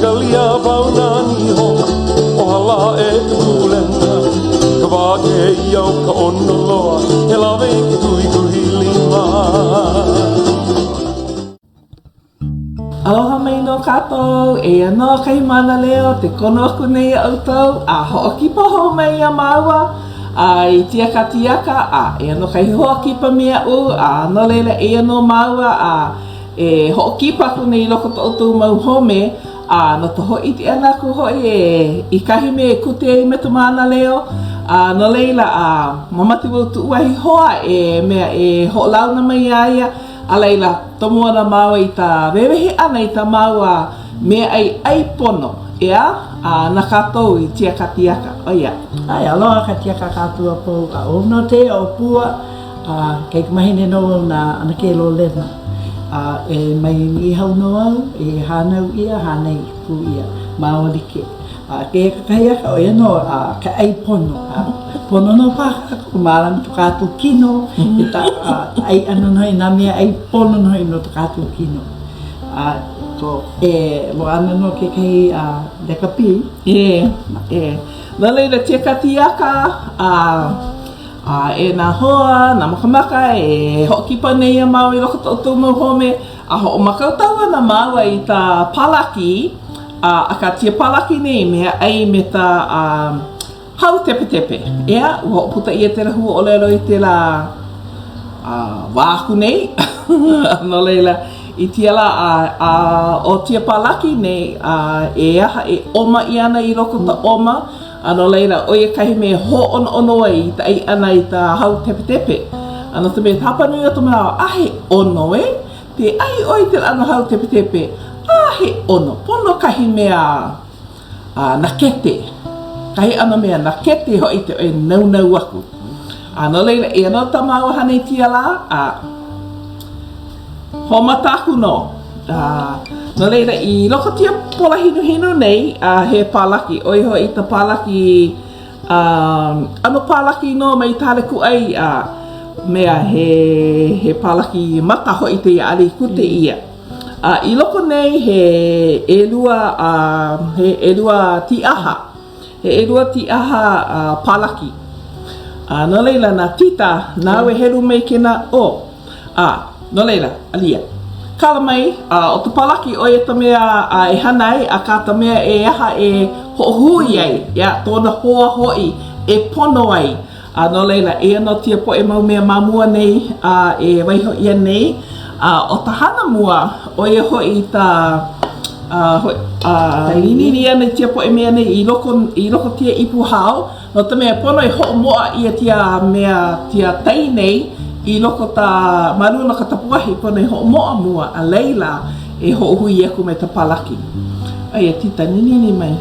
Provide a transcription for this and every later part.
kalia baunani ho o hala e tulena ka wā ke iau ka ono loa he lawe ki tui kuhi lima. Aloha mai no kātou, e anō kai mana leo, te kono aku nei autau, a hoʻoki paho mai a maua, a i tiaka tiaka, e anō kai hoʻoki pa mea u, a no leila e anō maua, a e hoʻoki pa aku nei loko to autou mau home, a no to hoi te anaku hoi i kahi me kute i me tu mana leo, a no leila a mamati wau tu uahi hoa e mea e hoʻolauna mai aia, a leila, tomo ana maua i ta rewehe ana i ta maua mea ai pono. Ea, na kātou i tia katiaka. O ia. Ai, aloha ka tiaka kātua pou. A ono te o pua, kei mahine no na ana ke lo lena. E mai i hau no au, e hānau ia, hānei ku ia. Māua like. Ke kakaiaka o ia no, ka ai pono. Pono no paka, ku mārami tu kātou kino. E ta ai ana noi nā mea ai pono noi no tu kātou kino. Ko e mo ana no ke kei lekapi. Na leila te katiaka, e nā hoa, nā makamaka, e hoki pa nei a mau i loko tōtou mau home, a ho o makautaua na maua i ta palaki, a ka tia palaki nei mea ai me ta hau tepe tepe. Ea, ua o puta ia te rahu o lero i te la wāku nei. No leila, i tia la o tia palaki nei, e aha e oma i ana i loko ta oma, ano leila, o ia kahi me ho ono ai ta ai ana i ta hau tepe tepe. Ano te me tapanui o tomana, ahe ono e, te ai oi te ana hau tepe tepe, ahe ono, pono kahi mea nakete. Kahi ana mea nakete hoi te oe nau aku. Ano leila, e ano tamau hanei tia la, ho mataku no. No leila, i loko tia pola hinu nei, he palaki, oi ho i ta palaki, ano palaki no mai tale ku ai, mea he palaki mata ho i te ali kute ia. I loko nei he elua ti aha. He elua ti aha palaki. No leila na tita, nawe heru mei kena o. No leila, alia. Kala mai, o te palaki o e ta mea e hanai, a ka ta mea e aha e hohui ai, ia, tōna hoa hoi, e pono ai. No leila, e ano tia po e mau mea mamua nei, e waiho ia nei. O ta hana mua, o e hoi ta nini ana tia po e mea nei i loko tia ipu hao, no ta mea pono e ho moa ia tia mea tia tai nei, i loko ta maruna ka tapuahi pono e ho moa mua a leila e ho hui aku me ta palaki. Ai e tita nini mai.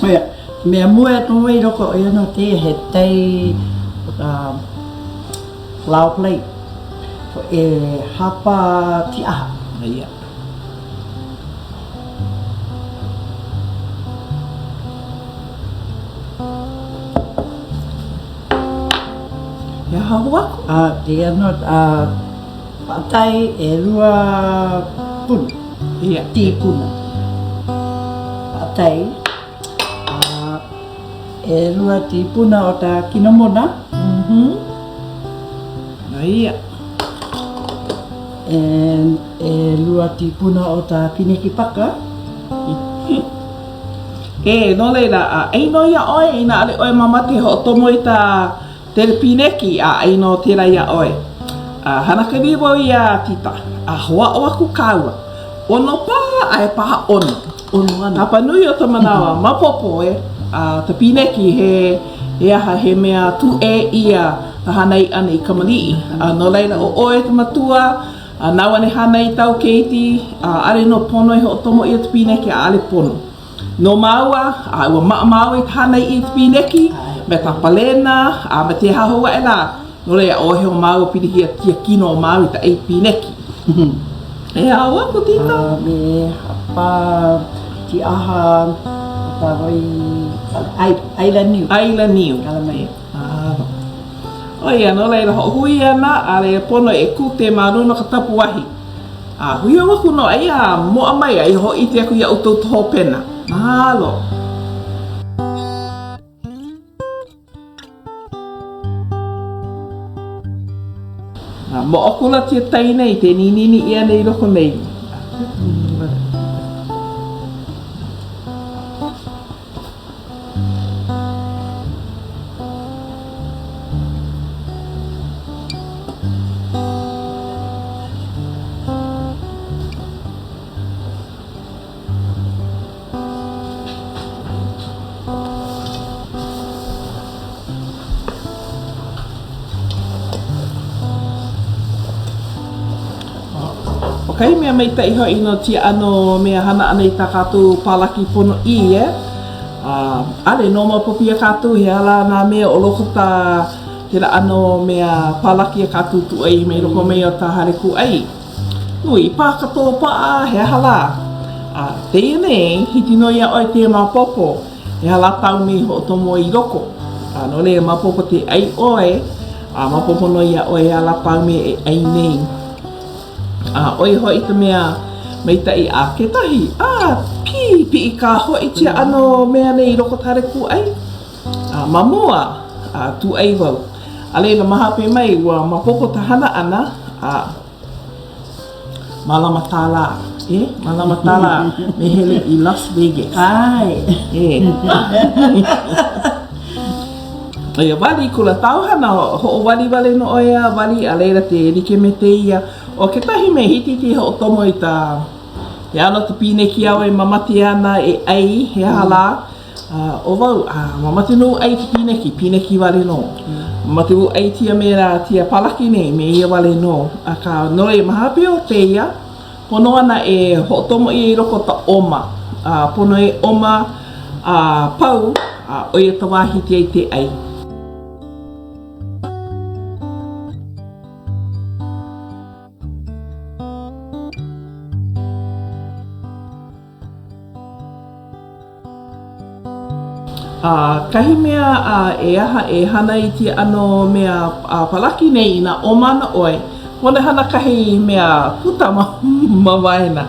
Oia, mea mua e tonga i loko e ano te he tei lau play. E hapa ti aha. Ia. Ia hau aku. Te ano, patai e rua puna. Ia. Ti puna. Patai e rua ti puna o ta kinomona. Ia. E lua ti puna o ta pineki paka. No leila, ei no ia oe, ina ale oe mamate ho tomo i ta tere pineki, ei no tera ia oe. Hana ka vivo ia tita, hoa o aku kaua. Ono pa, ai paha ono. Ono ana. Tapa nui o ta manawa, mapopo e, ta pineki he aha he mea tu e ia ta hanai ana i kamalii. No leila, o oe ta matua, nau ane hana i tau keiti, are no pono e ho tomo i te pineki a ale pono. No maua, ua maua i hana i te pineki, me ta palena, me te hahua e la. No lea o heo maua pirihi a tia kino o maua i ta ei pineki. E aua ko tita? Me hapa ti aha, pa roi, aila niu. Aila niu. Kala mai. O ia, no leila ho hui ana, a le pono e ku te maruna ka tapuahi. Hui awa kuno ai moa mai ai ho iti aku ia utou toho pena. Mahalo. Mo okula tia tai nei te ninini ia nei loko nei. Kai mea mai tai hoi no tia ano mea hana ana i tā kātou palaki pono i ale no ma popia kātou he ala nā mea o loko tā tera ano mea palaki a kātou tu ai mei loko mei o tā hareku ai. Nui, pā katoa paa he hala. Te nei, hiti no ia oi te mapopo. He hala tau mei ho tomo i loko. No le mapopo te ai oe, mapopo no ia oi ala tau mei e ai nei. Oi hoi te mea mei tai ketahi. Pi i ka hoi tia ano mea nei roko tareku ai. Mamua, tu ai wau. Aleila mahape mai ua mapopo tahana ana. Malama tala. Malama tala me hele i Las Vegas. Ai. Ia wali kula tauhana ho wali wale no oia wali aleila te like me te ia. O ke tahi me hiti ti ho tomo i tā he ano te pineki au e mamati ana e ai he hala o wau mamati no ai te pineki wale no mamati no ai tia mera tia palaki nei me ia wale no ka noe mahape o te ia pono ana e ho tomo i roko ta oma pono e oma pau o ia tawahiti ai te ai. Kahi mea e aha e hana i ti ano mea palaki nei na o mana oe. Hone hana kahi mea puta mawaena.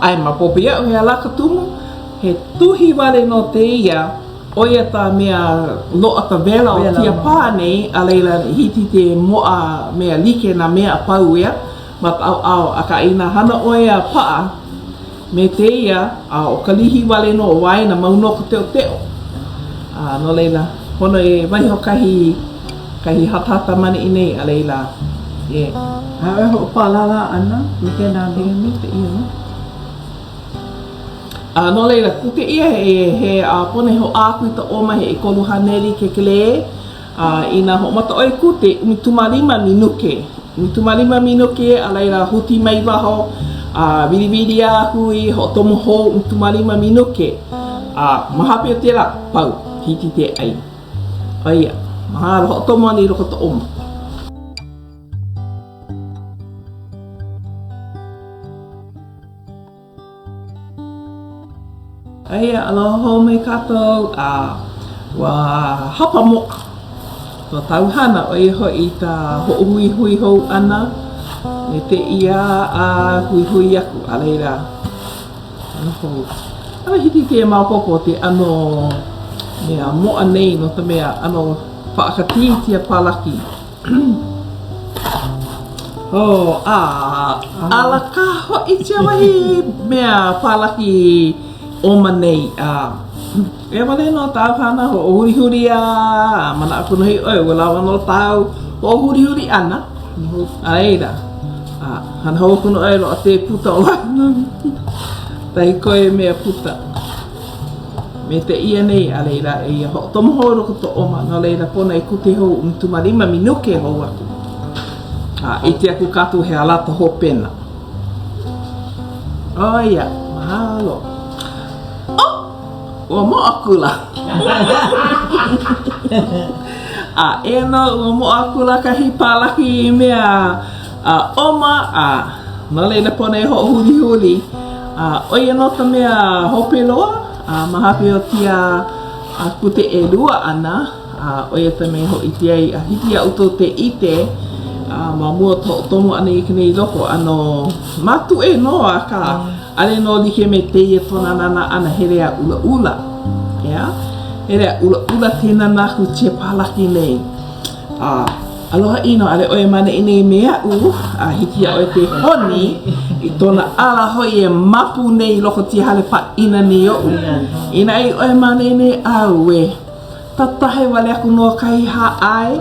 Ai mapopi au he alaka tumu. He tuhi wale no te ia oia ta mea loa ta vela o tia pā nei a leila hiti te moa mea like na mea pau ia. Mat au a ka ina hana oia paa me te ia o kalihi wale no o waina maunoko teo teo. No leila, hono e waiho kahi hatata mani i nei a leila. Hawe ho palala ana, ike nā me te ia no? No leila, kute ia he pone ho ākui ta oma he kolu haneri ke kele. Ina ho mata oi kute, umitumalima minuke. Umitumalima minuke a leila huti mai waho. Viri hui ho tomo ho umitumalima minuke. Mahape o tera, pau. Hiti te ai. Aia, mahalo ho tomo ani roko ta oma. Aia, aloha ho me katou wa hapa moa. Wa tauhana o iho i ta ho hui hou ana. Me te ia hui aku. Aleira. Ano ho. Ana hiti te maopopo te ano mea moa nei no te mea ano whaakati tia palaki. Ala ka hoi tia wahi mea palaki oma nei. E wale no tau hana ho huri mana aku nahi oi wala no tau ho huri ana. Aira. Han ho kuno ai lo te puta o tai koe mea puta. Me te ia nei a leila e ho tomo ho roko to oma no leila pona e kute hou tumarima minuke hou aku. I te aku katu he alata ho pena. Oia, mahalo. Ua mo akula. E no ua mo akula kahi palaki mea oma no leila pona e ho huri. Oia no ta mea hope loa. Mahape o tia kute e lua ana oia te me ho iti ai hiti a uto te ite ma mua tomo ana I kini loko ano matu e noa ka ale no like me te e tona nana ana herea ula ula ya herea ula ula tina na ku te palaki nei aloha ino ale oe mane ine mea hiki a oe te honi I tona ala hoi e mapu nei loko ti hale pa ina ni o ina I oe mane ine aue tatahe wale aku no kai ha ai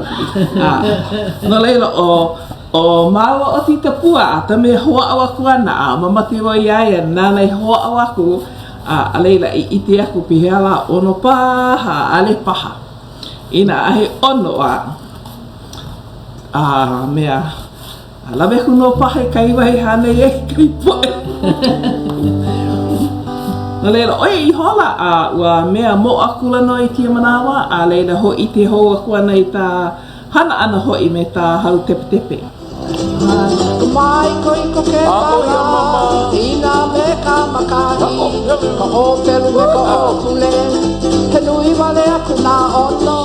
no leila o maua o ti tapua ta me hoa awa kuana mamati wa ia nana hoa awa ku a leila I ite aku pihala ono paha ale paha ina ahe ono mea lawe ku no paha kai wai hane e kai poe no leila oe I hola ua mea mo akula no I tia manawa a leila ho I te hoa kuana I ta hana ana hoi me ta haru tepe tepe Mai koi ko ke tala, ina me ka makahi, ka o pelu me ka o kule, ke nui wale aku na ono.